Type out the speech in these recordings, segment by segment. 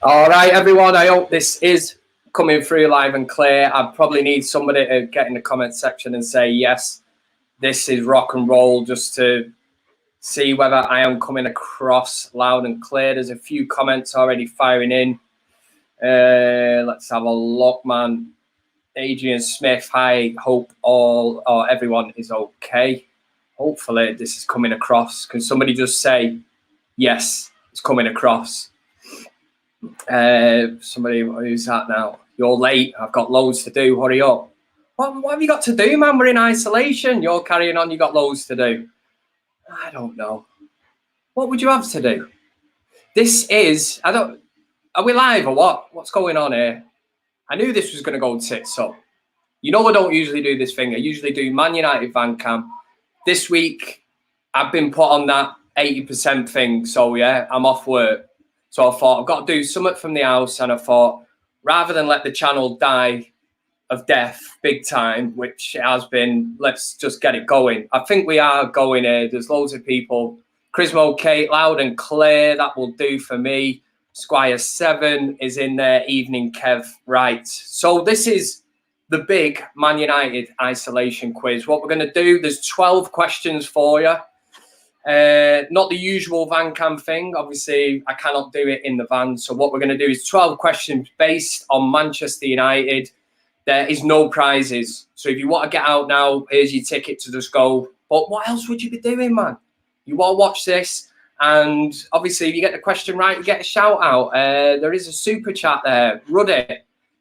All right, everyone. I hope this is coming through live and clear. I probably need somebody to get in the comment section and say, yes, this is rock and roll, just to see whether I am coming across loud and clear. There's a few comments already firing in. Let's have a look, man. Adrian Smith, hi. Hope everyone is okay. Hopefully this is coming across. Can somebody just say, yes, it's coming across? Somebody, who's that now? You're late. I've got loads to do. Hurry up. What have you got to do, man? We're in isolation. You're carrying on. You got loads to do. I don't know. What would you have to do? This is, are we live or what? What's going on here? I knew this was going to go tits up. You know I don't usually do this thing. I usually do ManUtd VanCam. This week, I've been put on that 80% thing. So, yeah, I'm off work. So I thought, I've got to do something from the house. And I thought, rather than let the channel die of death big time, which it has been, let's just get it going. I think we are going here. There's loads of people. Chrismo Kate, loud and clear. That will do for me. Squire 7 is in there. Evening Kev. Right. So this is the big ManUtd Isolation Quiz. What we're going to do, there's 12 questions for you. Not the usual VanCam thing. Obviously, I cannot do it in the van. So what we're going to do is 12 questions based on Manchester United. There is no prizes. So if you want to get out now, here's your ticket to just go. But what else would you be doing, man? You want to watch this. And obviously, if you get the question right, you get a shout out. There is a super chat there. Ruddy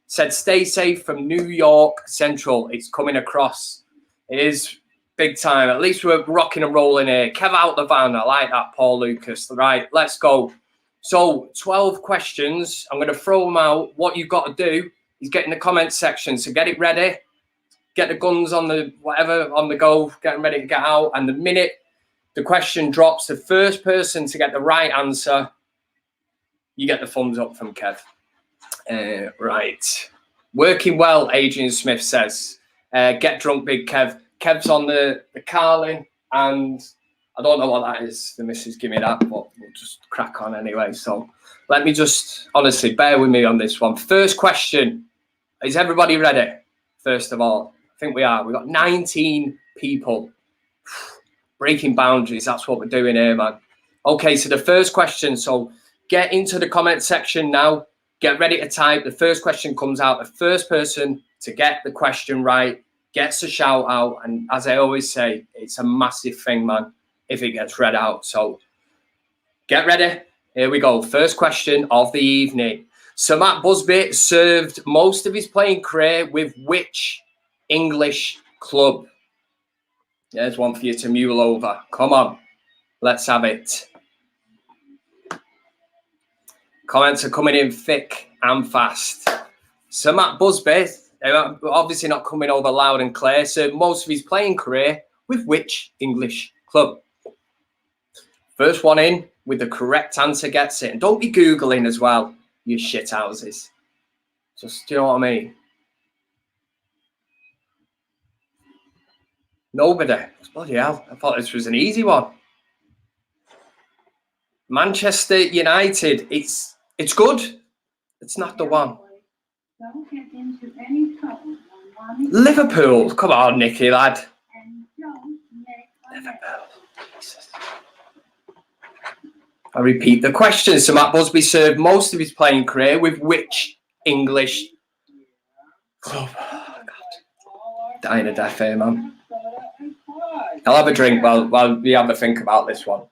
said, stay safe from New York Central. It's coming across. It is big time. At least we're rocking and rolling here. Kev out the van. I like that, Paul Lucas. Right, let's go. So 12 questions. I'm going to throw them out. What you've got to do is get in the comment section. So get it ready. Get the guns on the whatever on the go. Get them ready to get out. And the minute the question drops, the first person to get the right answer, you get the thumbs up from Kev. Right. Working well, Adrian Smith says. Get drunk, Big Kev. Kev's on the Carlin, and I don't know what that is. The missus give me that, but we'll just crack on anyway. So let me just, honestly, bear with me on this one. First question. Is everybody ready? First of all, I think we are. We've got 19 people. Breaking boundaries. That's what we're doing here, man. Okay, so the first question. So get into the comment section now. Get ready to type. The first question comes out. The first person to get the question right gets a shout out. And as I always say, it's a massive thing, man, if it gets read out. So get ready. Here we go. First question of the evening. Sir Matt Busby served most of his playing career with which English club? There's one for you to mule over. Come on. Let's have it. Comments are coming in thick and fast. Sir Matt Busby, obviously not coming over loud and clear, served most of his playing career with which English club? First one in with the correct answer gets it. And don't be Googling as well, you shit houses. Just, do you know what I mean? Nobody. Bloody hell. I thought this was an easy one. Manchester United. It's good. It's not the one. Don't get into any trouble. Liverpool. Come on, Nicky, lad. And don't make Liverpool. Jesus. I repeat the question. So Matt Busby served most of his playing career with which English club? Oh, God. Dying of death here, man. I'll have a drink while we have a think about this one.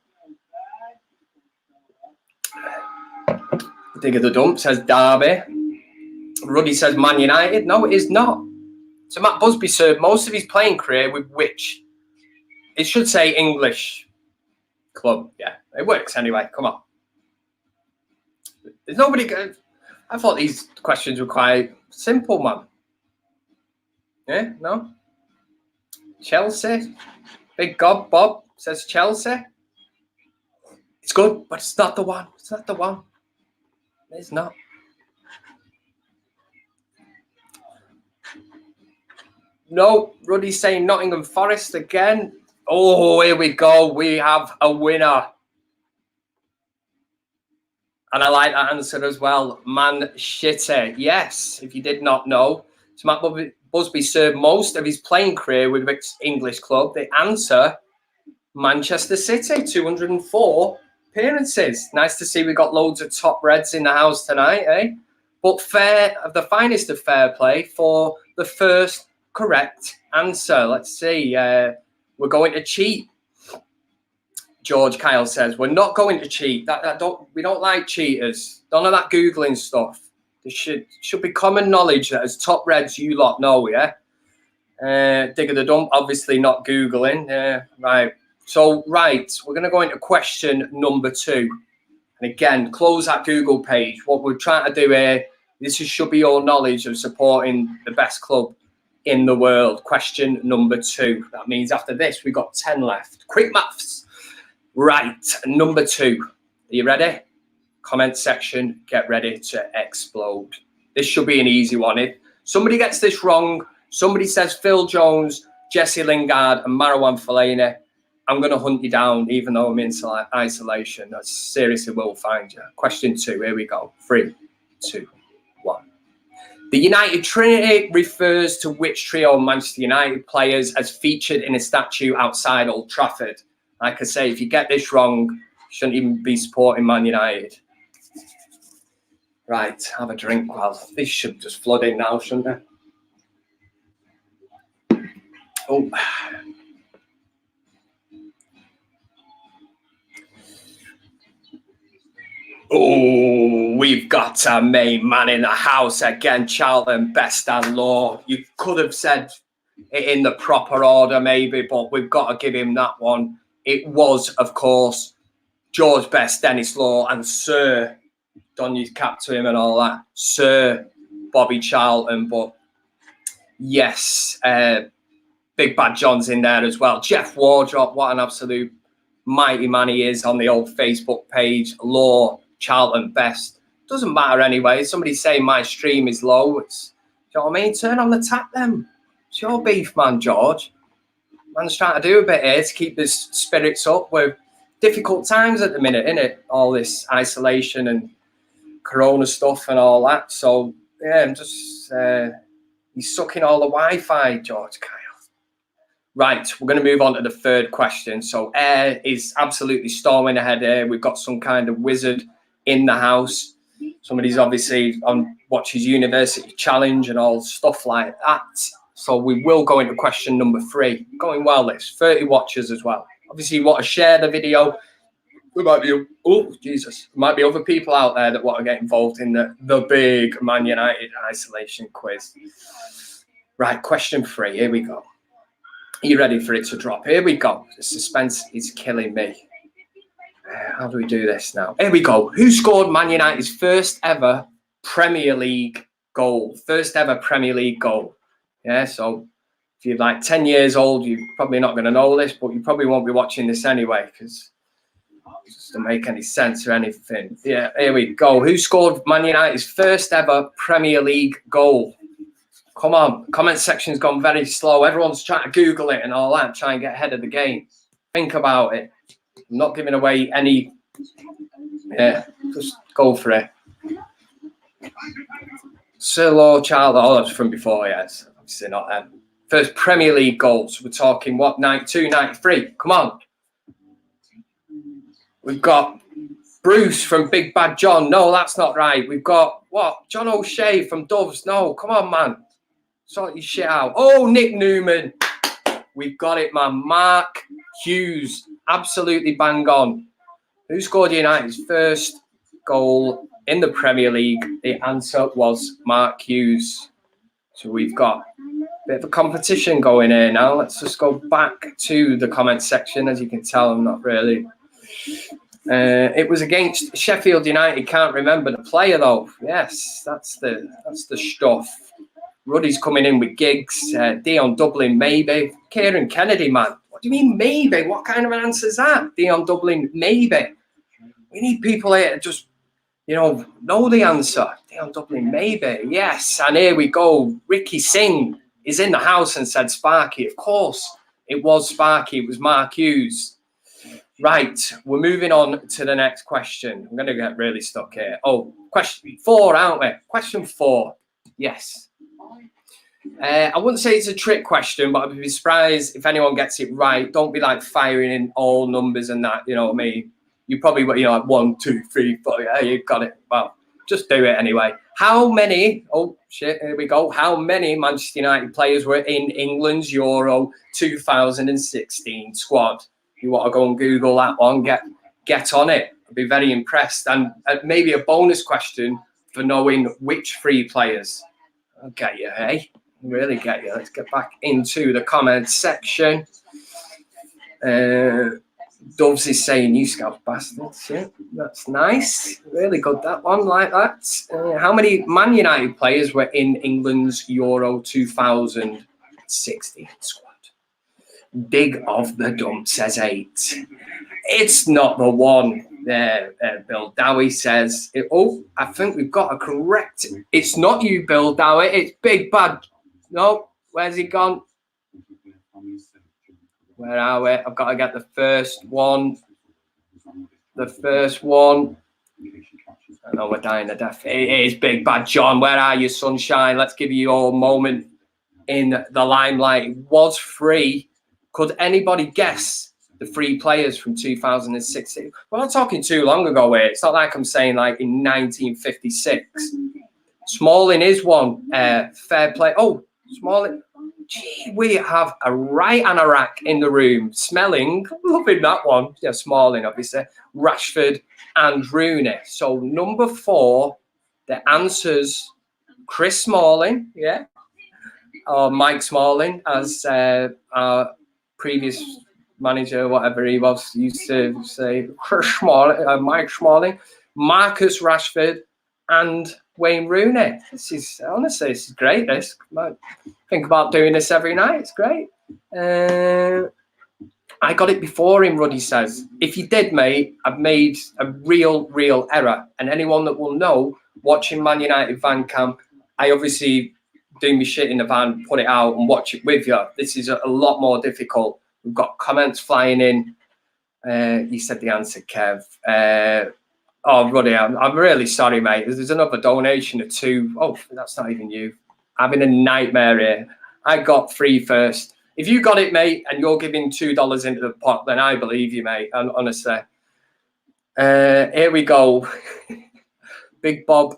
Dig of the Dump says Derby. Ruddy says Man United. No, it is not. So Matt Busby served most of his playing career with which? It should say English club. Yeah, it works anyway. Come on. There's nobody good. I thought these questions were quite simple, man. Yeah, no? Chelsea. Big God Bob says Chelsea. It's good, but it's not the one. It's not the one. It's not. No, Ruddy's saying Nottingham Forest again. Oh, here we go. We have a winner. And I like that answer as well. ManUtd. Yes, if you did not know. So Matt Busby served most of his playing career with which English club? The answer, Manchester City, 204 appearances. Nice to see we got loads of top Reds in the house tonight, eh? But the finest of fair play for the first correct answer. Let's see. We're going to cheat. George Kyle says we're not going to cheat. We don't like cheaters. None of that Googling stuff. There should be common knowledge that as top Reds you lot know, yeah? Digger the dump, obviously not Googling. Right. So, we're going to go into question number 2. And again, close that Google page. What we're trying to do here, this should be your knowledge of supporting the best club in the world. Question number 2. That means after this, we've got 10 left. Quick maths. Right, number 2. Are you ready? Comment section, get ready to explode. This should be an easy one. If somebody gets this wrong, somebody says Phil Jones, Jesse Lingard and Marouane Fellaini, I'm going to hunt you down even though I'm in isolation. I seriously will find you. Question 2, here we go. 3, 2, 1. The United Trinity refers to which trio of Manchester United players as featured in a statue outside Old Trafford? Like I say, if you get this wrong, you shouldn't even be supporting Man United. Right, have a drink. Well, this should just flood in now, shouldn't it? Oh. Oh, we've got a main man in the house again, Charlton, Best and Law. You could have said it in the proper order maybe, but we've got to give him that one. It was, of course, George Best, Dennis Law, and Sir, don your cap to him and all that, Sir Bobby Charlton. But yes, Big Bad John's in there as well. Jeff Wardrop, what an absolute mighty man he is on the old Facebook page. Law, Charlton, Best. Doesn't matter anyway. Somebody's saying my stream is low. It's, do you know what I mean? Turn on the tap then. It's your beef, man, George. Man's trying to do a bit here to keep his spirits up with difficult times at the minute, innit? All this isolation and corona stuff and all that. So, yeah, I'm just, he's sucking all the Wi-Fi, George Kyle. Right, we're going to move on to the third question. So, Air is absolutely storming ahead here. We've got some kind of wizard in the house. Somebody's obviously on watches University Challenge and all stuff like that. So we will go into question number 3. Going well, this 30 watchers as well. Obviously, you want to share the video. There might be, oh Jesus, there might be other people out there that want to get involved in the big ManUtd Isolation Quiz. Right, question 3. Here we go. Are you ready for it to drop? Here we go. The suspense is killing me. How do we do this now? Here we go. Who scored Man United's first ever Premier League goal? First ever Premier League goal. Yeah, so if you're like 10 years old, you're probably not going to know this, but you probably won't be watching this anyway because it doesn't make any sense or anything. Yeah, here we go. Who scored Man United's first ever Premier League goal? Come on, comment section's gone very slow. Everyone's trying to Google it and all that, try and get ahead of the game. Think about it. I'm not giving away any. Yeah, just go for it. Sir Law Child. Oh, that's from before, yes. Obviously not them. First Premier League goals. We're talking what, 92, 93? Come on. We've got Bruce from Big Bad John. No, that's not right. We've got what? John O'Shea from Doves. No, come on, man. Sort your shit out. Oh, Nick Newman. We've got it, man. Mark Hughes. Absolutely bang on. Who scored United's first goal in the Premier League? The answer was Mark Hughes. So we've got a bit of a competition going here now. Let's just go back to the comment section. As you can tell, I'm not really. It was against Sheffield United. Can't remember the player though. Yes, that's the stuff. Ruddy's coming in with gigs. Dion Dublin, maybe. Kieran Kennedy, man. What do you mean, maybe? What kind of an answer is that? Dion Dublin, maybe. We need people here to just, know the answer. Dion Dublin, maybe. Yes, and here we go. Ricky Singh is in the house and said Sparky. Of course, it was Sparky. It was Mark Hughes. Right, we're moving on to the next question. I'm going to get really stuck here. Oh, question 4, aren't we? Question 4. Yes. I wouldn't say it's a trick question, but I'd be surprised if anyone gets it right. Don't be like firing in all numbers and that, you know what I mean? You probably, you know, like 1, 2, 3, 4. Yeah, you got it. Well, just do it anyway. How many, oh shit, here we go. How many Manchester United players were in England's Euro 2016 squad? You want to go and Google that one, get on it. I'd be very impressed. And maybe a bonus question for knowing which 3 players. I'll get you, hey? Really get you. Let's get back into the comments section. Doves is saying, you scout bastards. Yeah, that's nice. Really good, that one, like that. How many Man United players were in England's Euro 2016 squad? Big of the dump says 8. It's not the one. Bill Dowie says, I think we've got a correct. It's not you, Bill Dowie. It's Big Bad. No, where's he gone? Where are we? I've got to get the first one. The first one. I know we're dying to death. It is Big Bad John. Where are you, sunshine? Let's give you your moment in the limelight. It was 3. Could anybody guess the 3 players from 2016? We're not talking too long ago here. It's not like I'm saying like in 1956. Smalling is one. Fair play. Oh, Smalling. Gee, we have a right and a rack in the room. Smelling, loving that one. Yeah, Smalling, obviously. Rashford and Rooney. So number 4, the answer's Chris Smalling, yeah, or Mike Smalling, as our previous manager, whatever he was, used to say. Chris Smalling, Mike Smalling, Marcus Rashford, and Wayne Rooney. This is honestly, this is great. This, think about doing this every night. It's great. I got it before him, Ruddy says. If you did, mate, I've made a real error. And anyone that will know, watching ManUtd VanCam, I obviously do my shit in the van, put it out and watch it with you. This is a lot more difficult. We've got comments flying in. You said the answer, Kev. Oh, Ruddy, I'm really sorry, mate. There's another donation of 2. Oh, that's not even you. Having a nightmare here. I got 3 first. If you got it, mate, and you're giving $2 into the pot, then I believe you, mate. And honestly, here we go. Big Bob,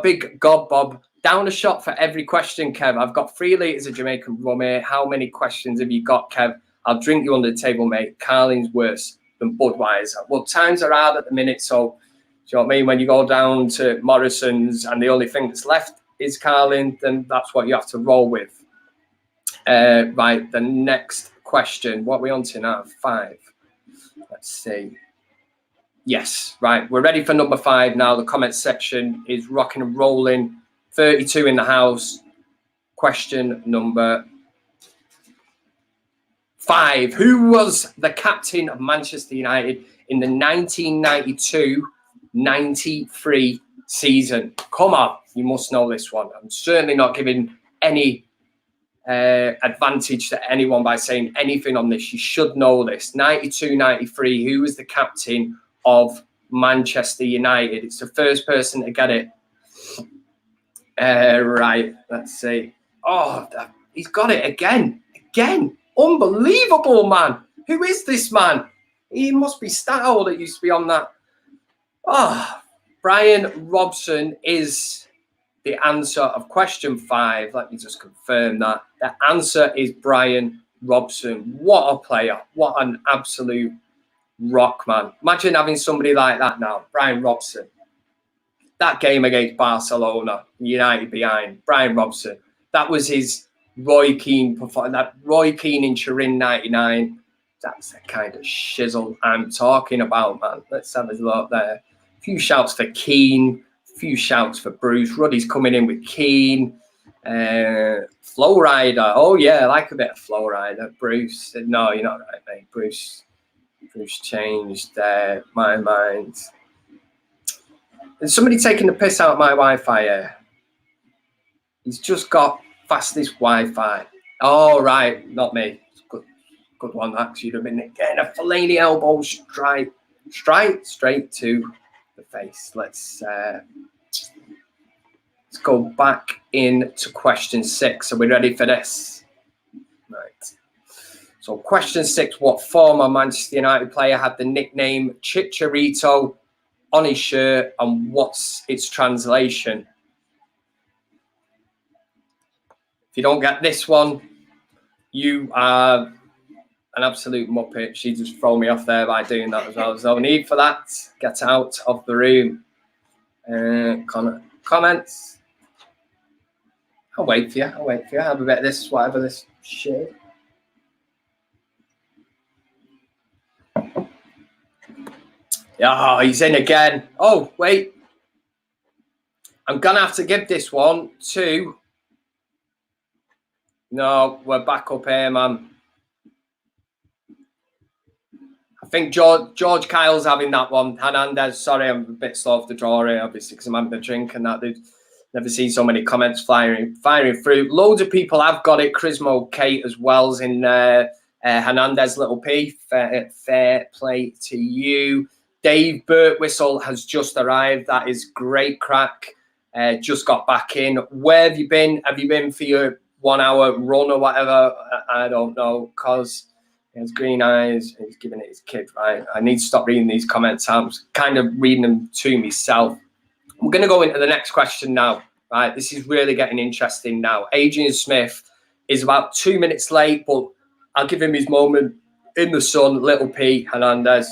Big God Bob. Down a shot for every question, Kev. I've got 3 litres of Jamaican rum here. How many questions have you got, Kev? I'll drink you under the table, mate. Carling's worse than Budweiser. Well, times are hard at the minute, so do you know what I mean? When you go down to Morrison's and the only thing that's left is Carling, then that's what you have to roll with. Right, the next question. What are we on to now? 5. Let's see. Yes, right. We're ready for number 5 now. The comment section is rocking and rolling. 32 in the house. Question number 5. Who was the captain of Manchester United in the 1992-93 season? Come on, you must know this one. I'm certainly not giving any advantage to anyone by saying anything on this. You should know this. 92-93, who was the captain of Manchester United? It's the first person to get it. Right, let's see. Oh, he's got it again. Unbelievable, man. Who is this man? He must be Style that used to be on that. Oh, Brian Robson is the answer of question 5. Let me just confirm that. The answer is Brian Robson. What a player. What an absolute rock, man. Imagine having somebody like that now. Brian Robson. That game against Barcelona, United behind. Brian Robson. That was his Roy Keane performance. That Roy Keane in Turin 99. That's the kind of shizzle I'm talking about, man. Let's have a look there. A few shouts for Keane. Few shouts for Bruce. Ruddy's coming in with Keane. Flow Rider. Oh, yeah, I like a bit of Flow Rider. Bruce. No, you're not right, mate. Bruce changed my mind. Is somebody taking the piss out of my Wi-Fi here? He's just got fastest Wi-Fi. Oh, right. Not me. Good good one, that, 'cause you'd have been getting a Fellaini elbow straight to the face. Let's go back into question 6. Are we ready for this? Right. So question 6, what former Manchester United player had the nickname Chicharito on his shirt, and what's its translation? If you don't get this one, you are an absolute muppet. She just throw me off there by doing that as well. There's no need for that. Get out of the room. Comments? I'll wait for you. Have a bit of this, whatever this shit. Yeah, he's in again. Oh, wait. I'm going to have to give this one to... No, we're back up here, man. I think George Kyle's having that one. Hernandez, sorry, I'm a bit slow off the draw here, obviously, because I'm having a drink and that. They've never seen so many comments firing through. Loads of people have got it. Chrismo Kate as well's in Hernandez Little P. Fair play to you. Dave Birtwhistle has just arrived. That is great crack. Just got back in. Where have you been? Have you been for your 1 hour run or whatever? I don't know, because he has green eyes. He's giving it his kid, right? I need to stop reading these comments. I'm kind of reading them to myself. I'm going to go into the next question now, right? This is really getting interesting now. Adrian Smith is about 2 minutes late, but I'll give him his moment in the sun. Little P, Hernandez.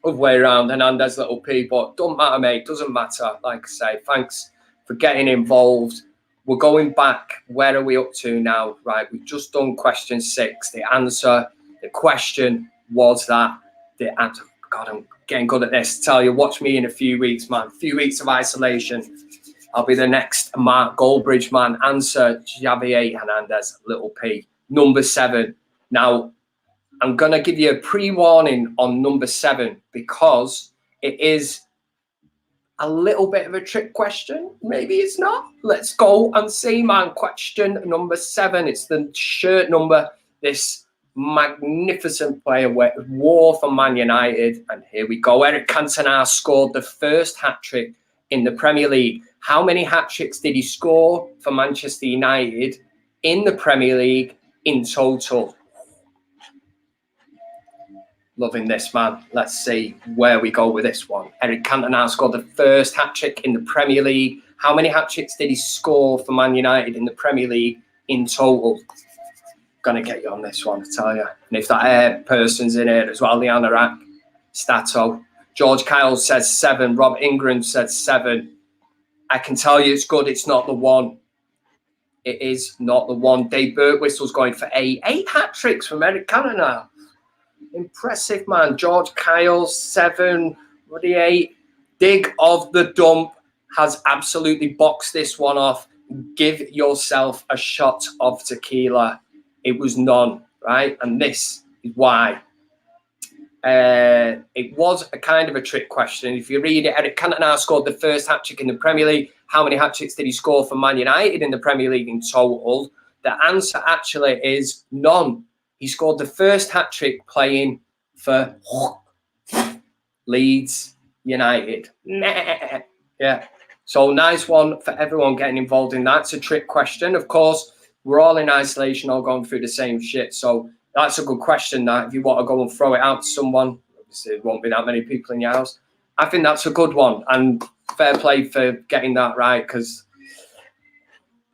Other way around, Hernandez, Little P, but don't matter, mate. Doesn't matter. Like I say, thanks for getting involved. We're going back. Where are we up to now? Right, we've just done question 6. The answer, the question was that. The answer, God, I'm getting good at this. Tell you, watch me in a few weeks, man. A few weeks of isolation. I'll be the next Mark Goldbridge, man. Answer, Javier Hernandez, Little P. Number 7. Now, I'm going to give you a pre-warning on number 7 because it is a little bit of a trick question. Maybe it's not. Let's go and see, man. Question number 7. It's the shirt number this magnificent player wore for Man United. And here we go. Eric Cantona scored the first hat-trick in the Premier League. How many hat-tricks did he score for Manchester United in the Premier League in total? Loving this, man. Let's see where we go with this one. Eric Cantona scored the first hat-trick in the Premier League. How many hat-tricks did he score for Man United in the Premier League in total? Gonna get you on this one, I tell you. And if that person's in here as well, the Anorak, Stato. George Kyle says 7. Rob Ingram said 7. I can tell you it's good. It's not the one. It is not the one. Dave Birtwhistle's going for 8 hat-tricks from Eric Cantona. Impressive, man. George Kyle, 7. What 8? Dig of the Dump has absolutely boxed this one off. Give yourself a shot of tequila. It was none, right? And this is why. It was a kind of a trick question. If you read it, Eric Cantona scored the first hat-trick in the Premier League. How many hat-tricks did he score for Man United in the Premier League in total? The answer actually is none. He scored the first hat-trick playing for Leeds United. Yeah. So nice one for everyone getting involved in that. It's a trick question. Of course, we're all in isolation, all going through the same shit. So that's a good question, that. If you want to go and throw it out to someone, obviously there won't be that many people in your house. I think that's a good one. And fair play for getting that right, because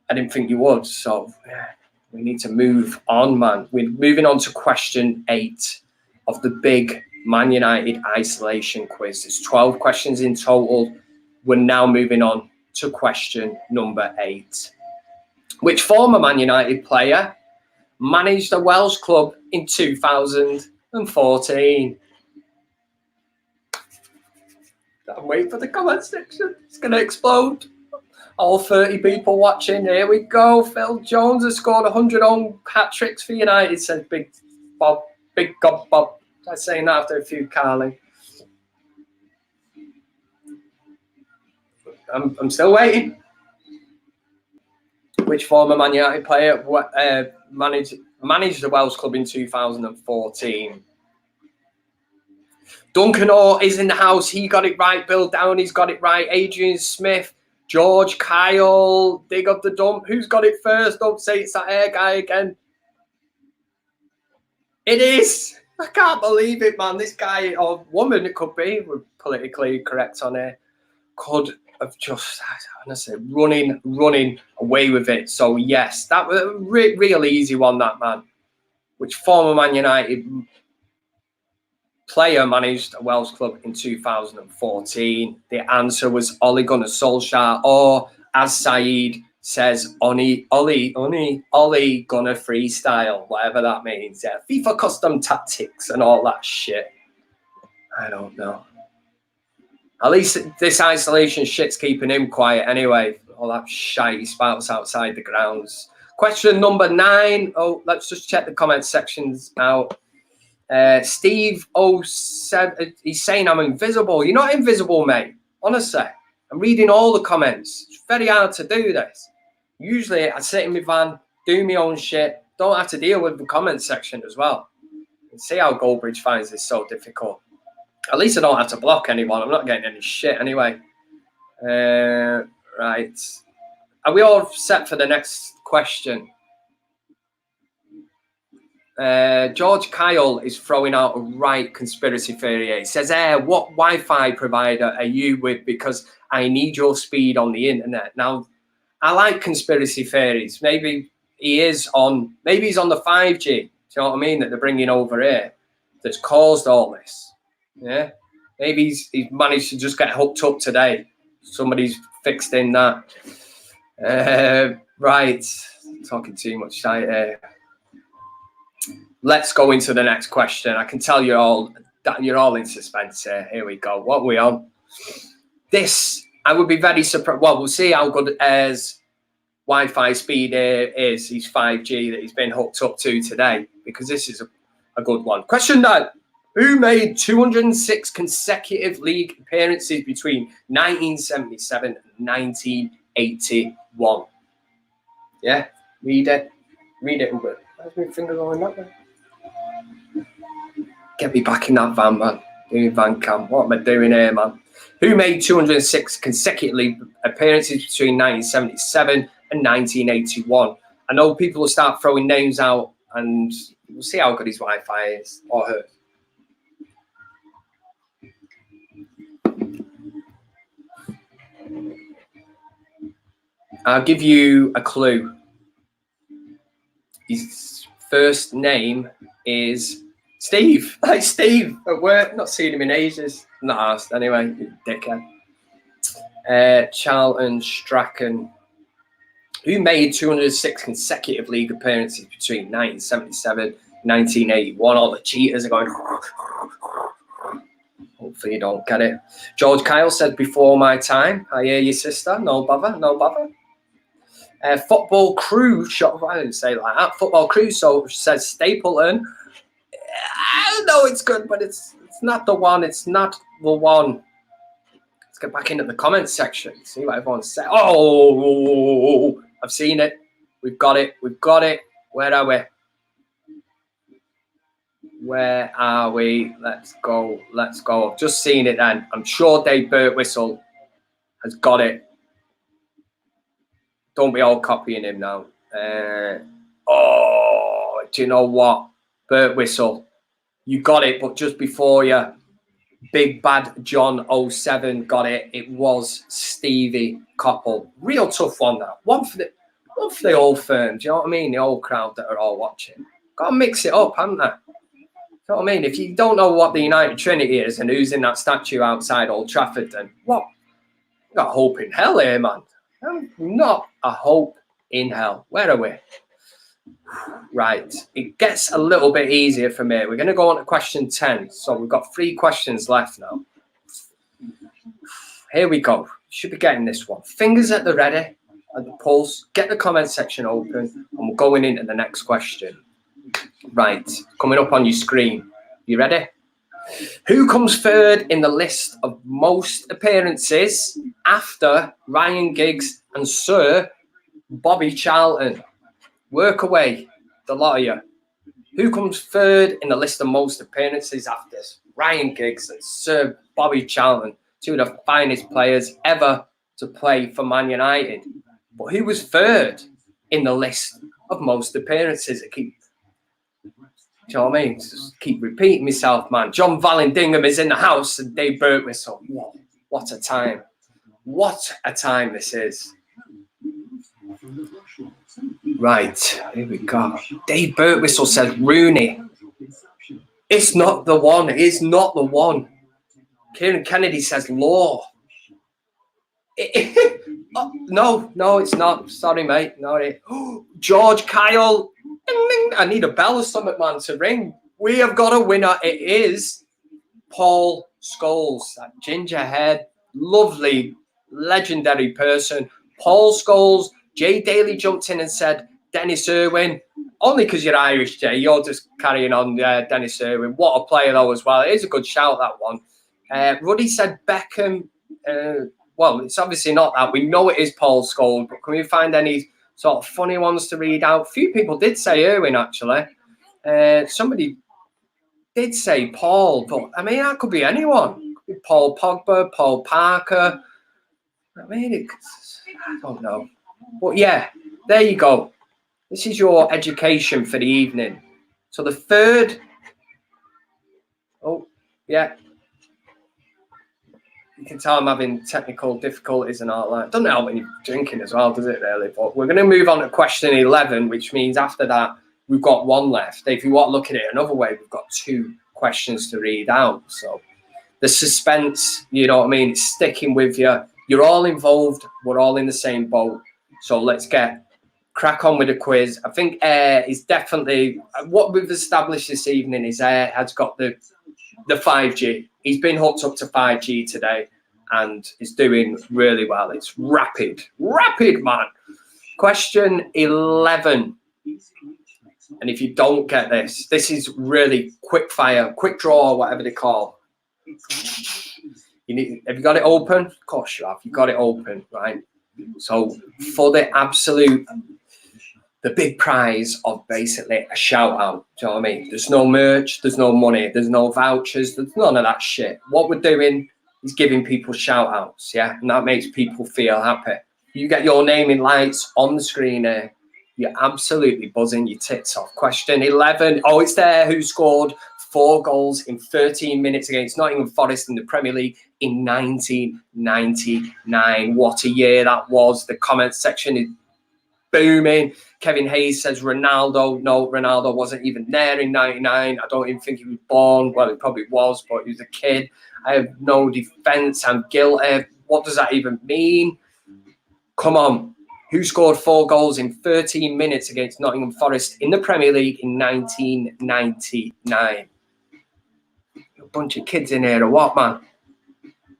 I didn't think you would. So, yeah. We need to move on, man. We're moving on to question 8 of the big Man United Isolation Quiz. There's 12 questions in total. We're now moving on to question number 8. Which former Man United player managed a Welsh club in 2014? I'm waiting for the comment section. It's going to explode. All 30 people watching. Here we go. Phil Jones has scored 100 own hat-tricks for United, says Big Bob. Big God Bob. I'm saying that after a few Carling. I'm still waiting. Which former Man United player managed Managed the Welsh club in 2014. Duncan Orr is in the house. He got it right. Bill Downey's got it right. Adrian Smith, George, Kyle, Dig Up the Dump. Who's got it first? Don't say it's that air guy again. It is. I can't believe it, man. This guy, or woman, it could be, we're politically correct on it, could have just, honestly, running away with it. So, yes, that was a real easy one, that man. Which former Man United player managed a Welsh club in 2014? The answer was Ole Gunnar Solskjaer, or as Saeed says, Ole Gunnar Freestyle, whatever that means. Yeah, FIFA custom tactics and all that shit. I don't know. At least this isolation shit's keeping him quiet anyway. All that shite he spouts outside the grounds. Question number 9. Oh, let's just check the comment sections out. Steve07, he's saying I'm invisible. You're not invisible, mate. Honestly, I'm reading all the comments. It's very hard to do this. Usually I sit in my van, do my own shit, don't have to deal with the comment section as well. And see how Goldbridge finds this so difficult. At least I don't have to block anyone. I'm not getting any shit anyway. Right. Are we all set for the next question? George Kyle is throwing out a right conspiracy theory. He says, what Wi-Fi provider are you with? Because I need your speed on the internet. Now, I like conspiracy theories. Maybe he's on the 5G. Do you know what I mean? That they're bringing over here that's caused all this. Yeah. Maybe he's managed to just get hooked up today. Somebody's fixed in that. Right. Talking too much shite here. Let's go into the next question. I can tell you're all in suspense here. Here we go. What are we on? This, I would be very surprised. Well, we'll see how good as Wi-Fi speed is. He's 5G that he's been hooked up to today, because this is a good one. Question 9. Who made 206 consecutive league appearances between 1977 and 1981? Yeah, read it. Read it. Where's my finger going that way? Get me back in that van, man. Doing VanCam. What am I doing here, man? Who made 206 consecutive appearances between 1977 and 1981? I know people will start throwing names out, and we'll see how good his Wi-Fi is, or her. I'll give you a clue. His first name is Steve. Hi, Steve. At work. Not seen him in ages. Not asked anyway. You dickhead. Charlton Strachan. Who made 206 consecutive league appearances between 1977 and 1981? All the cheaters are going. Hopefully you don't get it. George Kyle said, before my time. I hear you, sister. No bother. No bother. Football Crew shot. I didn't say it like that. Football Crew says Stapleton. I know it's good, but it's not the one. It's not the one. Let's get back into the comments section. See what everyone said. Oh, I've seen it. We've got it. We've got it. Where are we? Where are we? Let's go. Let's go. I've just seen it then. I'm sure Dave Birtwistle has got it. Don't be all copying him now. Oh, do you know what? Birtwistle, you got it, but just before you, Big Bad John 07 got it. It was Stevie Coppell. Real tough one, that. One for the old firm. Do you know what I mean? The old crowd that are all watching. Got to mix it up, haven't they? You know what I mean? If you don't know what the United Trinity is and who's in that statue outside Old Trafford, then what? You got hope in hell here, man. Not a hope in hell. Where are we? Right. It gets a little bit easier for me. We're going to go on to question 10. So we've got 3 questions left now. Here we go. Should be getting this one. Fingers at the ready, at the pulse. Get the comment section open, and we're going into the next question. Right. Coming up on your screen. You ready? Who comes third in the list of most appearances after Ryan Giggs and Sir Bobby Charlton? Work away, the lot of you. Who comes third in the list of most appearances after Ryan Giggs and Sir Bobby Charlton, two of the finest players ever to play for Man United? But who was third in the list of most appearances? Do you know what I mean? Just keep repeating myself, man. John Vallandigham is in the house and Dave Birtwistle. Whoa, what a time. What a time this is. Right, here we go. Dave Birtwistle says Rooney. It's not the one. It is not the one. Kieran Kennedy says Law. Oh, no, it's not. Sorry, mate. No, George Kyle. Ding, ding. I need a bell or something, man, to ring. We have got a winner. It is Paul Scholes, that gingerhead, lovely, legendary person. Paul Scholes. Jay Daly jumped in and said Dennis Irwin. Only because you're Irish, Jay. You're just carrying on Dennis Irwin. What a player, though, as well. It is a good shout, that one. Ruddy said Beckham. Well, it's obviously not that. We know it is Paul Scholes, but can we find any sort of funny ones to read out? A few people did say Irwin, actually. Somebody did say Paul, but, I mean, that could be anyone. It could be Paul Pogba, Paul Parker. I mean, I don't know. But, yeah, there you go. This is your education for the evening. So the third... Oh, yeah. You can tell I'm having technical difficulties and all that. Doesn't help when you're drinking as well, does it, really? But we're going to move on to question 11, which means after that, we've got one left. If you want to look at it another way, we've got 2 questions to read out. So the suspense, you know what I mean, it's sticking with you. You're all involved. We're all in the same boat. So let's crack on with the quiz. I think Air is definitely, what we've established this evening is Air has got the 5G. He's been hooked up to 5G today and is doing really well. It's rapid, man. Question 11. And if you don't get this, this is really quick fire, quick draw, whatever they call. Have you got it open? Of course you have. You've got it open, right? So for the big prize of basically a shout out, do you know what I mean? There's no merch, there's no money, there's no vouchers, there's none of that shit. What we're doing is giving people shout outs, yeah? And that makes people feel happy. You get your name in lights on the screen here. You're absolutely buzzing your tits off. Question 11. Oh, it's there. Who scored 4 goals in 13 minutes against Nottingham Forest in the Premier League in 1999? What a year that was. The comment section is booming. Kevin Hayes says Ronaldo. No, Ronaldo wasn't even there in 99. I don't even think he was born. Well, he probably was, but he was a kid. I have no defence. I'm guilty. What does that even mean? Come on. Who scored 4 goals in 13 minutes against Nottingham Forest in the Premier League in 1999? A bunch of kids in here or what, man?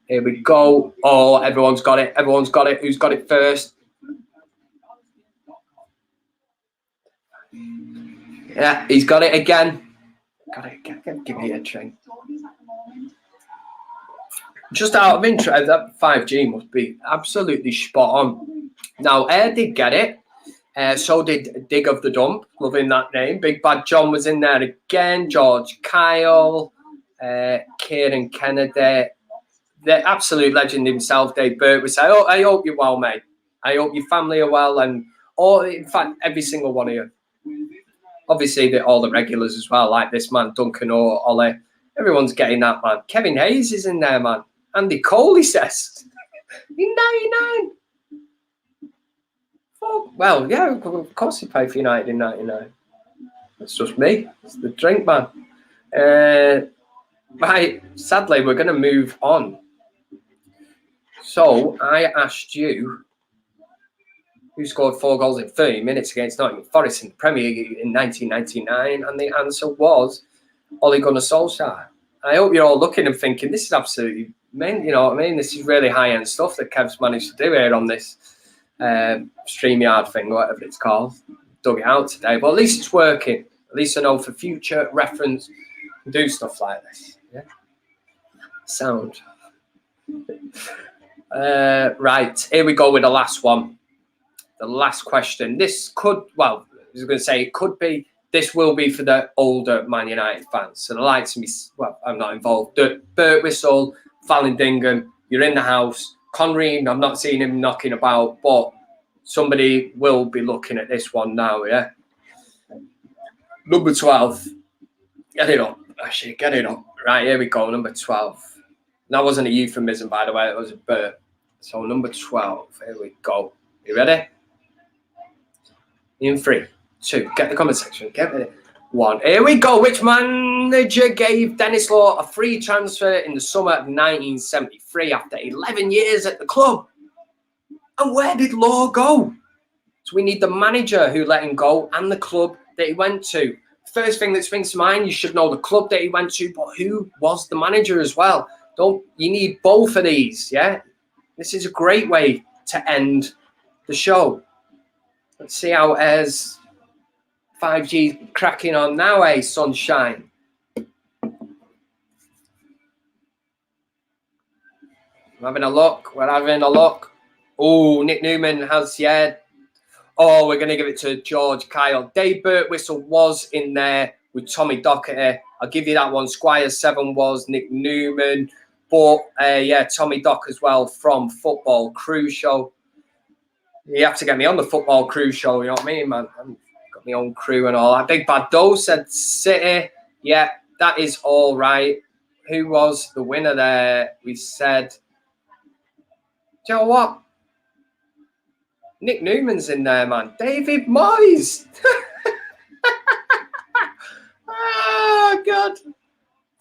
Here we go. Oh, everyone's got it. Everyone's got it. Who's got it first? Yeah, he's got it again. Got it again. Give me a drink. Just out of interest, that 5G must be absolutely spot on. Now, Air did get it. So did Dig of the Dump. Loving that name. Big Bad John was in there again. George Kyle. Kieran Kennedy. The absolute legend himself, Dave Burt, would say, oh, I hope you're well, mate. I hope your family are well. And, in fact, every single one of you. Obviously, all the regulars as well, like this man, Duncan or Ollie. Everyone's getting that, man. Kevin Hayes is in there, man. Andy Cole, he says. In 99. Oh, well, yeah, of course he played for United in 99. It's just me. It's the drink, man. Right, sadly, we're going to move on. So, I asked you who scored 4 goals in 30 minutes against Nottingham Forest in the Premier League in 1999, and the answer was Ole Gunnar Solskjaer. I hope you're all looking and thinking, this is absolutely, you know what I mean? This is really high-end stuff that Kev's managed to do here on this StreamYard thing, whatever it's called. Dug it out today, but at least it's working. At least I know for future reference, do stuff like this. Yeah. Sound. Right, here we go with the last one. The last question. This could, well, I was going to say it could be this will be for the older Man United fans. So the likes of me, well, I'm not involved. Burt Whistle, Vallandigham, you're in the house. Conreen, I'm not seeing him knocking about, but somebody will be looking at this one now, yeah? Number 12. Get it up. Actually, get it up. Right, here we go, number 12. That wasn't a euphemism, by the way. It was a Burt. So number 12. Here we go. You ready? In 3, 2. Get the comment section. Get it. 1. Here we go. Which manager gave Dennis Law a free transfer in the summer of 1973 after 11 years at the club? And where did Law go? So we need the manager who let him go and the club that he went to. First thing that springs to mind, you should know the club that he went to, but who was the manager as well? You need both of these, yeah? This is a great way to end the show. Let's see how as 5G cracking on now, eh, sunshine? We're having a look. Oh, Nick Newman has, yeah. Oh, we're going to give it to George Kyle. Dave Birtwistle was in there with Tommy Docherty. I'll give you that one. Squire 7 was Nick Newman. But, yeah, Tommy Dock as well from Football Crew Show. You have to get me on the Football Crew Show, you know what I mean, man? I've got my own crew and all that. Big Bad Doe said City. Yeah, that is all right. Who was the winner there? We said, do you know what? Nick Newman's in there, man. David Moyes. Oh, God.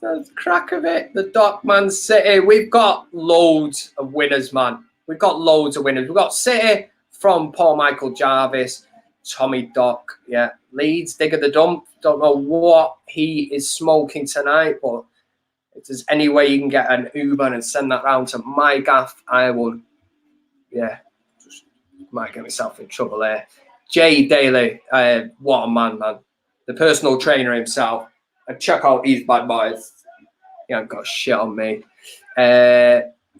The crack of it. The Dockman City. We've got loads of winners, man. We've got loads of winners. We've got City from Paul Michael Jarvis, Tommy Dock. Yeah. Leeds, Digger the Dump. Don't know what he is smoking tonight, but if there's any way you can get an Uber and send that round to my gaff, I would, yeah. Might get myself in trouble there. Jay Daly, what a man. The personal trainer himself. And check out these bad boys. He ain't got shit on me.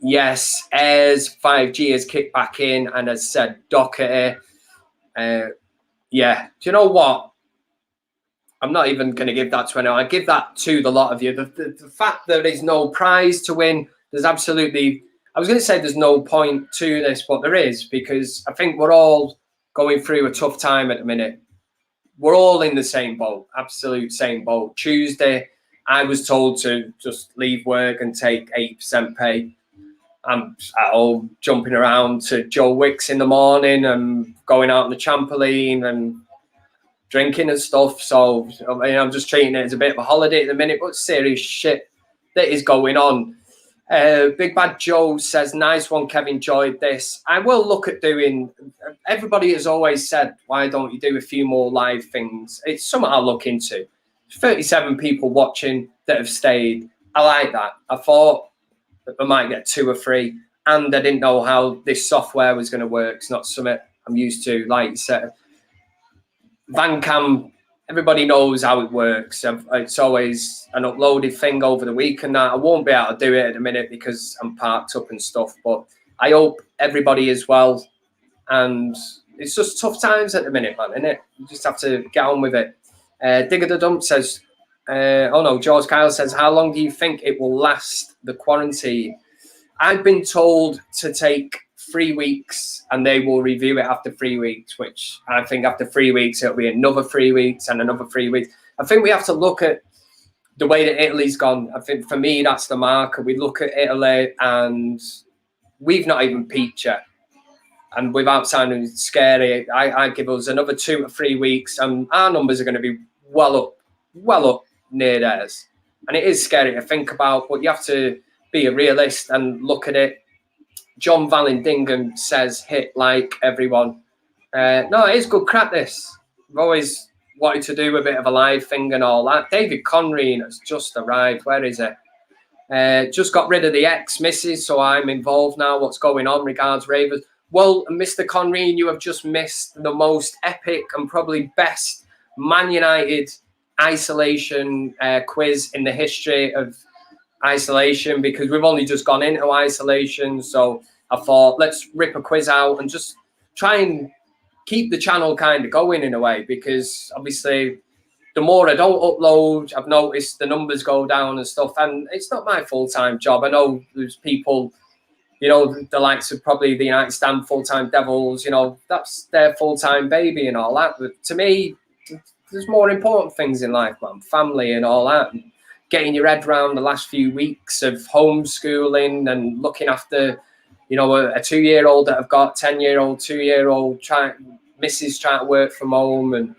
Yes, as 5G has kicked back in and has said Docherty. Yeah, do you know what? I'm not even going to give that to anyone. I give that to the lot of you. The fact that there's no prize to win, there's absolutely... I was going to say there's no point to this, but there is, because I think we're all going through a tough time at the minute. We're all in the same boat, absolute same boat. Tuesday, I was told to just leave work and take 8% pay. I'm at home jumping around to Joe Wicks in the morning and going out on the trampoline and drinking and stuff. So I mean, I'm just treating it as a bit of a holiday at the minute, but serious shit that is going on. Big Bad Joe says, nice one, Kevin, enjoyed this. I will look at doing, everybody has always said, why don't you do a few more live things? It's something I'll look into. 37 people watching that have stayed. I like that. I thought that I might get 2 or 3, and I didn't know how this software was going to work. It's not something I'm used to. Like you said, VanCam, everybody knows how it works. It's always an uploaded thing over the week and that. I won't be able to do it at the minute because I'm parked up and stuff. But I hope everybody is well. And it's just tough times at the minute, man, isn't it? You just have to get on with it. Digger the Dump says, oh no, George Kyle says, how long do you think it will last, the quarantine? I've been told to take 3 weeks and they will review it after 3 weeks, which I think after 3 weeks, it'll be another 3 weeks and another 3 weeks. I think we have to look at the way that Italy's gone. I think for me, that's the marker. We look at Italy and we've not even peaked yet. And without sounding scary, I give us another 2 or 3 weeks and our numbers are going to be well up near theirs. And it is scary to think about, but you have to be a realist and look at it. John Vallandigham says, hit like everyone. No, it is good crack, this. I've always wanted to do a bit of a live thing and all that. David Conreen has just arrived. Where is it? Just got rid of the ex-missus, so I'm involved now. What's going on? Regards, Ravers. Well, Mr. Conreen, you have just missed the most epic and probably best ManUtd Isolation Quiz in the history of isolation, because we've only just gone into isolation. So I thought, let's rip a quiz out and just try and keep the channel kind of going in a way, because obviously the more I don't upload, I've noticed the numbers go down and stuff. And it's not my full-time job. I know there's people, you know, the likes of probably the United Stand full-time Devils, you know, that's their full-time baby and all that. But to me, there's more important things in life, man. Family and all that. Getting your head around the last few weeks of homeschooling and looking after, you know, a 2-year-old that I've got, 10-year-old, 2-year-old, missus trying to work from home. And,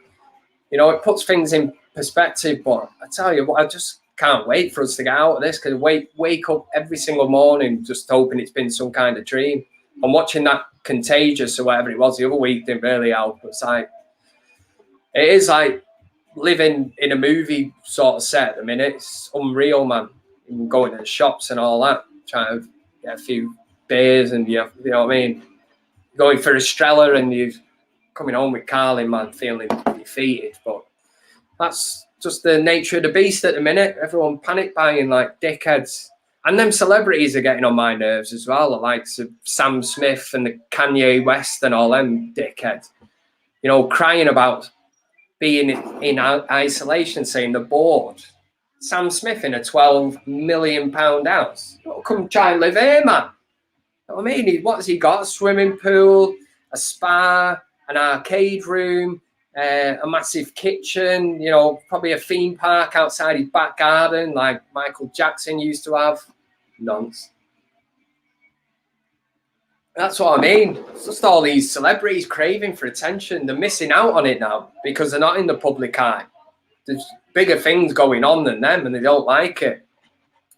you know, it puts things in perspective. But I tell you what, I just can't wait for us to get out of this, because wake up every single morning just hoping it's been some kind of dream. I'm watching that Contagious or whatever it was the other week, didn't really help. It's like, it is like living in a movie sort of set at the minute. It's unreal, man. Even going to the shops and all that, trying to get a few beers and, you know what I mean? Going for Estrella and you're coming home with Carlin, man, feeling defeated. But that's just the nature of the beast at the minute. Everyone panic buying like dickheads. And them celebrities are getting on my nerves as well, the likes of Sam Smith and the Kanye West and all them dickheads. You know, crying about being in isolation, saying they're bored. Sam Smith in a £12 million house. Don't come try and live here, man. You know what I mean? What has he got? A swimming pool, a spa, an arcade room, a massive kitchen, you know, probably a theme park outside his back garden like Michael Jackson used to have. Nonsense. That's what I mean. It's just all these celebrities craving for attention. They're missing out on it now because they're not in the public eye. There's bigger things going on than them and they don't like it.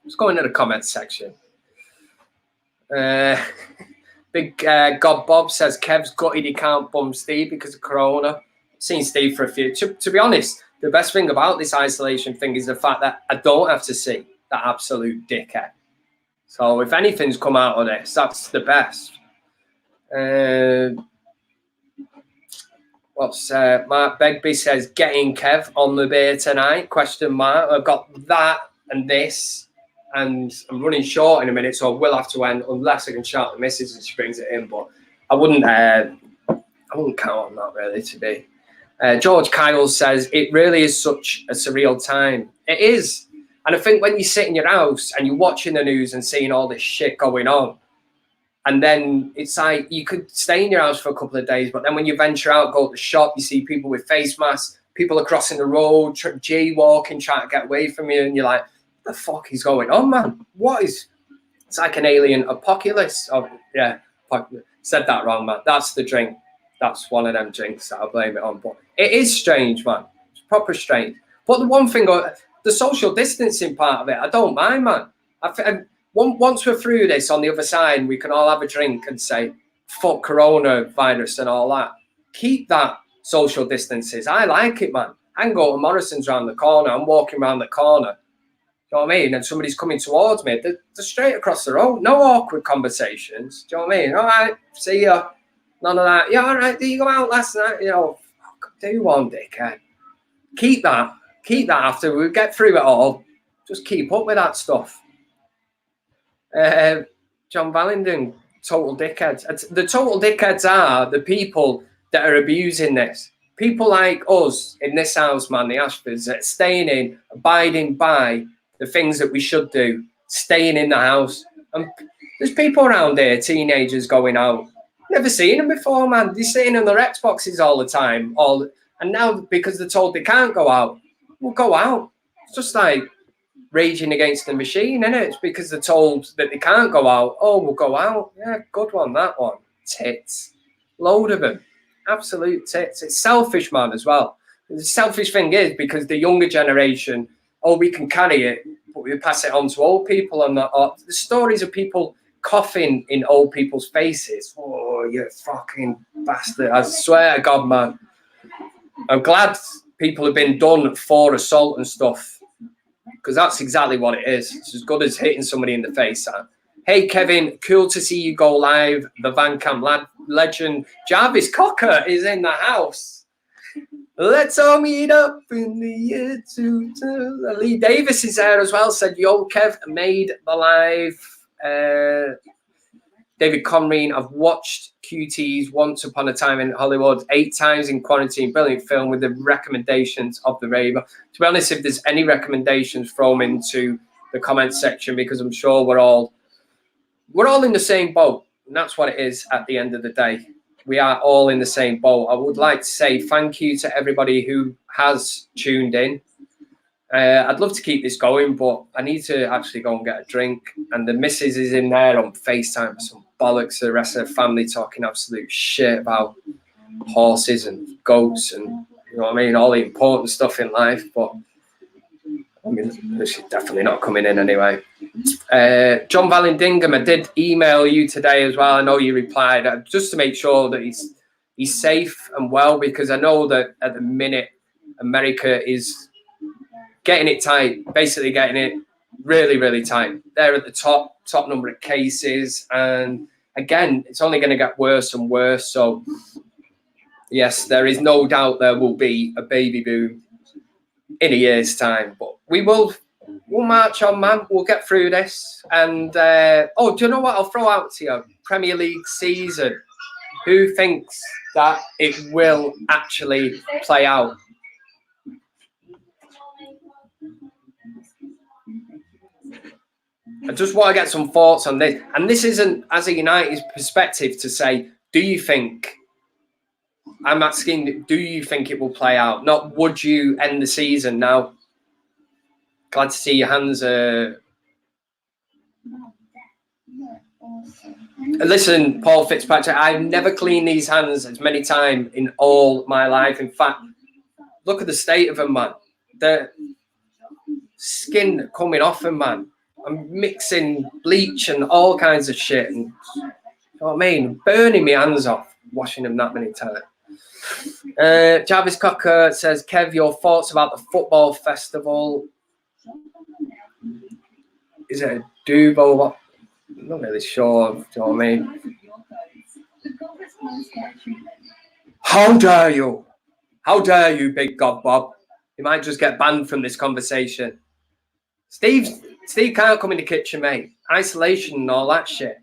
Let's go into the comments section. Big God Bob says Kev's gutted he can't bum Steve because of Corona. I've seen Steve for a few. To be honest, the best thing about this isolation thing is the fact that I don't have to see that absolute dickhead. So if anything's come out of this, that's the best. Mark Begbie says getting Kev on the beer tonight, ? I've got that and this, and I'm running short in a minute, so I will have to end unless I can shout the missus and she brings it in. But I wouldn't count on that really today. George Kyle says it really is such a surreal time. It is. And I think when you sit in your house and you're watching the news and seeing all this shit going on, and then it's like you could stay in your house for a couple of days, but then when you venture out, go to the shop, you see people with face masks, people are crossing the road, jaywalking, trying to get away from you, and you're like, what the fuck is going on, man? It's like an alien apocalypse. Oh, yeah, said that wrong, man. That's the drink. That's one of them drinks that I blame it on. But it is strange, man. It's proper strange. But the one thing, the social distancing part of it, I don't mind, man. Once we're through this on the other side, we can all have a drink and say, fuck coronavirus and all that. Keep that social distances. I like it, man. I can go to Morrison's around the corner. I'm walking around the corner. You know what I mean? And somebody's coming towards me. They're straight across the road. No awkward conversations. Do you know what I mean? All right, see ya. None of that. Yeah, all right. Did you go out last night? You know, do one, dickhead. Keep that after we get through it all. Just keep up with that stuff. John Valenden, total dickheads. The total dickheads are the people that are abusing this. People like us in this house, man, the Ashfords, that staying in, abiding by the things that we should do, staying in the house. And there's people around here, teenagers going out. Never seen them before, man. They're sitting on their Xboxes all the time. And now because they're told they can't go out, we'll go out. It's just like raging against the machine, isn't it? It's because they're told that they can't go out. Oh, we'll go out. Yeah, good one, that one. Tits. Load of them. Absolute tits. It's selfish, man, as well. The selfish thing is because the younger generation, we can carry it, but we pass it on to old people. And the stories of people coughing in old people's faces. Oh, you fucking bastard. I swear to God, man. I'm glad people have been done for assault and stuff, because that's exactly what it is. It's as good as hitting somebody in the face. Hey, Kevin, cool to see you go live. The VanCam legend Jarvis Cocker is in the house. Let's all meet up in the year 2000. Lee Davis is there as well. Said, yo, Kev made the live. David Conreen, I've watched QT's Once Upon a Time in Hollywood 8 times in quarantine. Brilliant film with the recommendations of the raver. To be honest, if there's any recommendations, throw them into the comment section, because I'm sure we're all in the same boat. And that's what it is at the end of the day. We are all in the same boat. I would like to say thank you to everybody who has tuned in. I'd love to keep this going, but I need to actually go and get a drink. And the missus is in there on FaceTime for some bollocks to the rest of the family, talking absolute shit about horses and goats and, you know what I mean, all the important stuff in life. But I mean, she's definitely not coming in anyway. John Vallandigham, I did email you today as well. I know you replied, just to make sure that he's safe and well, because I know that at the minute America is getting it tight, basically getting it really, really tight. They're at the top number of cases, and again, it's only going to get worse and worse. So yes, there is no doubt there will be a baby boom in a year's time, but we'll march on, man. We'll get through this. And oh, do you know what I'll throw out to you? Premier League season. Who thinks that it will actually play out? I just want to get some thoughts on this. And this isn't as a United perspective to say, do you think, I'm asking, do you think it will play out? Not would you end the season now? Glad to see your hands. Listen, Paul Fitzpatrick, I've never cleaned these hands as many times in all my life. In fact, look at the state of them, man. The skin coming off them, man. I'm mixing bleach and all kinds of shit, and you know what I mean, burning my hands off, washing them that many times. Jarvis Cocker says, Kev, your thoughts about the football festival? Is it a Dubo? I'm not really sure. Do you know what I mean? How dare you? How dare you, Big God Bob? You might just get banned from this conversation. Steve can't come in the kitchen, mate. Isolation and all that shit.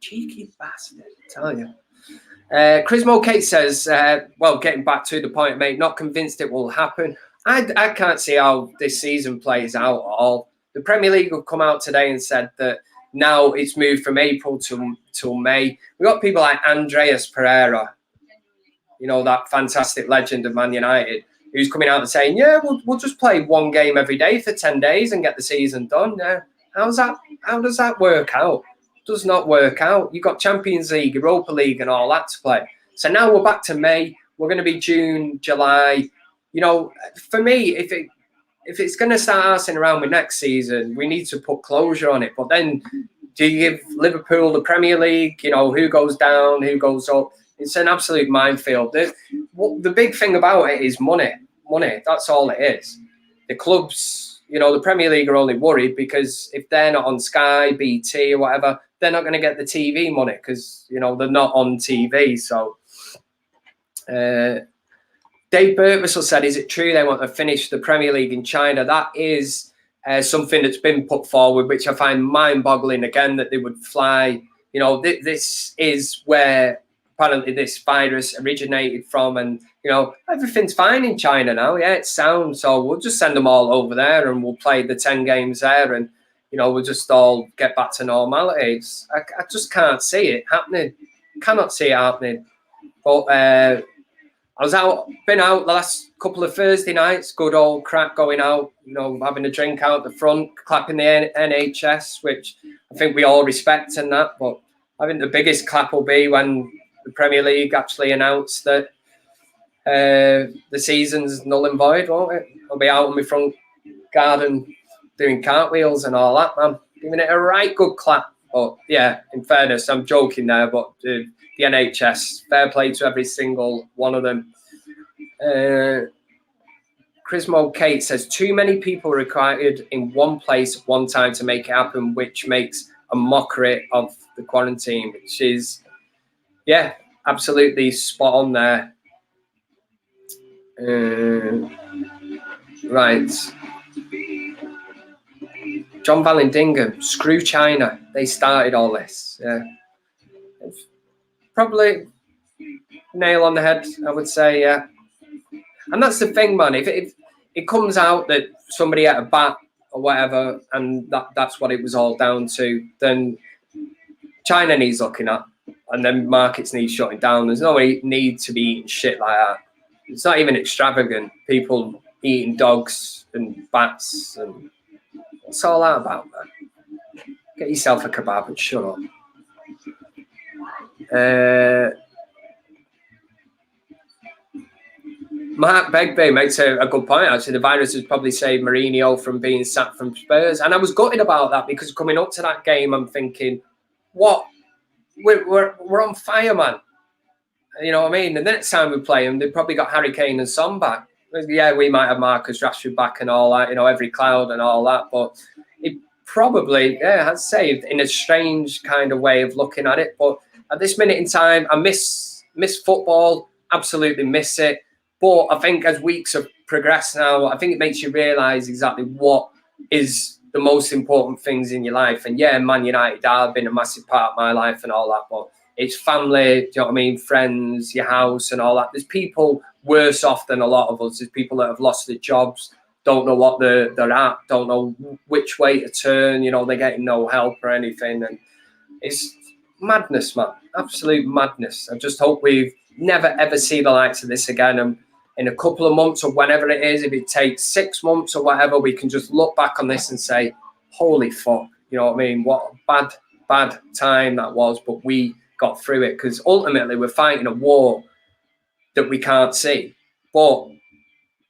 Cheeky bastard, I tell you. Chris Mulcahy says, well, getting back to the point, mate, not convinced it will happen. I can't see how this season plays out at all. The Premier League have come out today and said that now it's moved from April till May. We've got people like Andreas Pereira, you know, that fantastic legend of Man United, who's coming out and saying, yeah, we'll just play one game every day for 10 days and get the season done. Yeah. How does that work out? Does not work out. You've got Champions League, Europa League and all that to play. So now we're back to May. We're going to be June, July. You know, for me, if it's going to start arsing around with next season, we need to put closure on it. But then do you give Liverpool the Premier League? You know, who goes down, who goes up? It's an absolute minefield. The big thing about it is money. Money, that's all it is. The clubs, you know, the Premier League are only worried because if they're not on Sky, BT or whatever, they're not going to get the TV money because, you know, they're not on TV. So Dave Burtwhistle said, is it true they want to finish the Premier League in China? That is something that's been put forward, which I find mind-boggling again, that they would fly. You know, this is where apparently this virus originated from, and, you know, everything's fine in China now. Yeah, it's sound. So we'll just send them all over there and we'll play the 10 games there and, you know, we'll just all get back to normality. I just can't see it happening. Cannot see it happening. But been out the last couple of Thursday nights, good old crack going out, you know, having a drink out the front, clapping the NHS, which I think we all respect and that. But I think the biggest clap will be when the Premier League actually announced that the season's null and void, won't it? I'll be out on my front garden doing cartwheels and all that, man. Giving it a right good clap. But yeah, in fairness, I'm joking there, but the NHS, fair play to every single one of them. Chris Mulcahy says, too many people required in one place at one time to make it happen, which makes a mockery of the quarantine, which is, yeah, absolutely spot on there. Right. John Vallandigham, screw China. They started all this. Yeah. probably nail on the head, I would say, yeah. And that's the thing, man. If it comes out that somebody had a bat or whatever, and that's what it was all down to, then China needs looking at, and then markets need shutting down. There's no need to be eating shit like that. It's not even extravagant. People eating dogs and bats, and what's all that about, man? Get yourself a kebab and shut up. Mark Begbie makes a good point, actually. The virus has probably saved Mourinho from being sacked from Spurs. And I was gutted about that, because coming up to that game, I'm thinking, what? We're on fire, man. You know what I mean? And the next time we play them, they've probably got Harry Kane and Son back. Yeah, we might have Marcus Rashford back and all that, you know, every cloud and all that. But it probably, has saved in a strange kind of way of looking at it. But at this minute in time, I miss football, absolutely miss it. But I think as weeks have progressed now, I think it makes you realise exactly what is the most important things in your life. And yeah, Man United have been a massive part of my life and all that, but it's family, do you know what I mean? Friends, your house and all that. There's people worse off than a lot of us. There's people that have lost their jobs, don't know what they're at, don't know which way to turn, you know, they're getting no help or anything. And it's madness, man. Absolute madness. I just hope we've never, ever see the likes of this again. And in a couple of months or whenever it is, if it takes 6 months or whatever, we can just look back on this and say, holy fuck, you know what I mean? What a bad time that was, but we got through it, because ultimately we're fighting a war that we can't see, but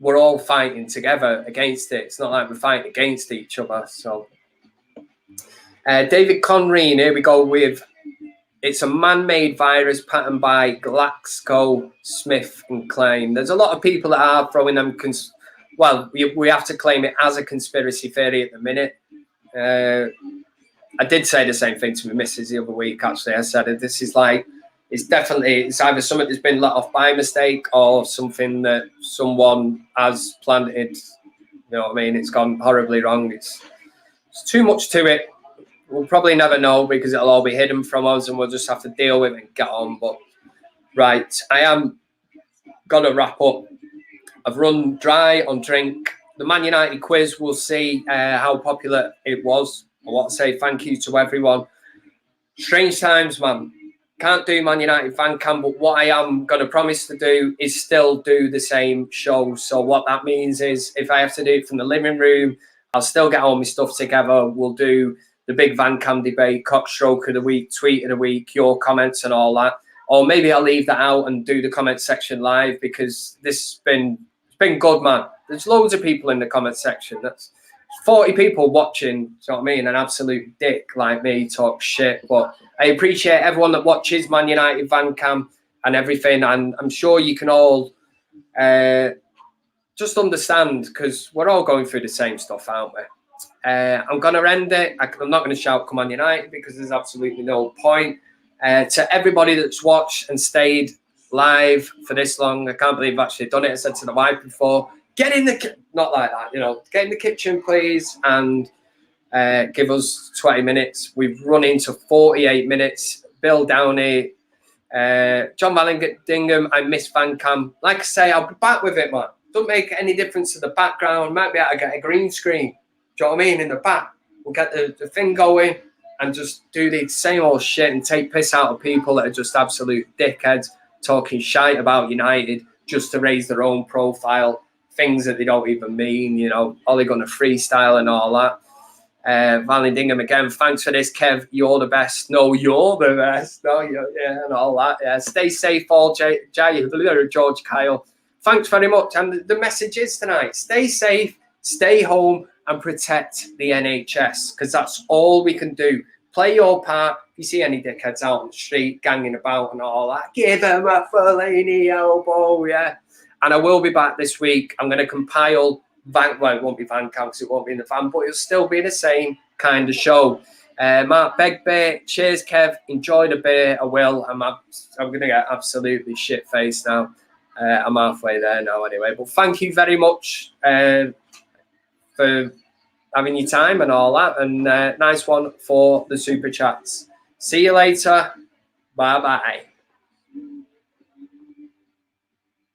we're all fighting together against it. It's not like we're fighting against each other. So David Conreen, here we go with, it's a man-made virus patterned by GlaxoSmithKline. There's a lot of people that are throwing them. Well, we have to claim it as a conspiracy theory at the minute. I did say the same thing to my missus the other week, actually. I said, this is like, it's either something that's been let off by mistake or something that someone has planted. You know what I mean? It's gone horribly wrong. It's too much to it. We'll probably never know, because it'll all be hidden from us and we'll just have to deal with it and get on. But right, I am going to wrap up. I've run dry on drink. The ManUtd quiz, we'll see how popular it was. I want to say thank you to everyone. Strange times, man. Can't do ManUtd VanCam, but what I am going to promise to do is still do the same show. So what that means is, if I have to do it from the living room, I'll still get all my stuff together. We'll do the big VanCam debate, cockstroke of the week, tweet of the week, your comments and all that. Or maybe I'll leave that out and do the comment section live, because it's been good, man. There's loads of people in the comment section. That's 40 people watching, you know what I mean? An absolute dick like me talk shit. But I appreciate everyone that watches ManUtd VanCam and everything. And I'm sure you can all just understand, because we're all going through the same stuff, aren't we? I'm going to end it. I'm not going to shout "Come on United," because there's absolutely no point. To everybody that's watched and stayed live for this long, I can't believe I've actually done it. I said to the wife before, get in the not like that, you know, get in the kitchen, please, and give us 20 minutes. We've run into 48 minutes. Bill Downey, John Vallandigham, I miss VanCam. Like I say, I'll be back with it, man. Don't make any difference to the background. Might be able to get a green screen. Do you know what I mean? In the back, we'll get the thing going and just do the same old shit and take piss out of people that are just absolute dickheads talking shite about United just to raise their own profile, things that they don't even mean, you know, Ollie going to freestyle and all that. Vallandigham again, thanks for this, Kev. You're the best. No, you're the best. No, yeah, and all that. Yeah, stay safe, all George Kyle. Thanks very much. And the message is tonight: stay safe, stay home, and protect the NHS, because that's all we can do. Play your part. If you see any dickheads out on the street ganging about and all that, give them a Fellaini elbow, yeah. And I will be back this week. I'm going to compile well, it won't be VanCam because it won't be in the van, but it'll still be the same kind of show. Mark Begbie, cheers, Kev. Enjoy the beer. I will. I'm going to get absolutely shit-faced now. I'm halfway there now anyway. But thank you very much for having your time and all that. And nice one for the super chats. See you later. Bye-bye.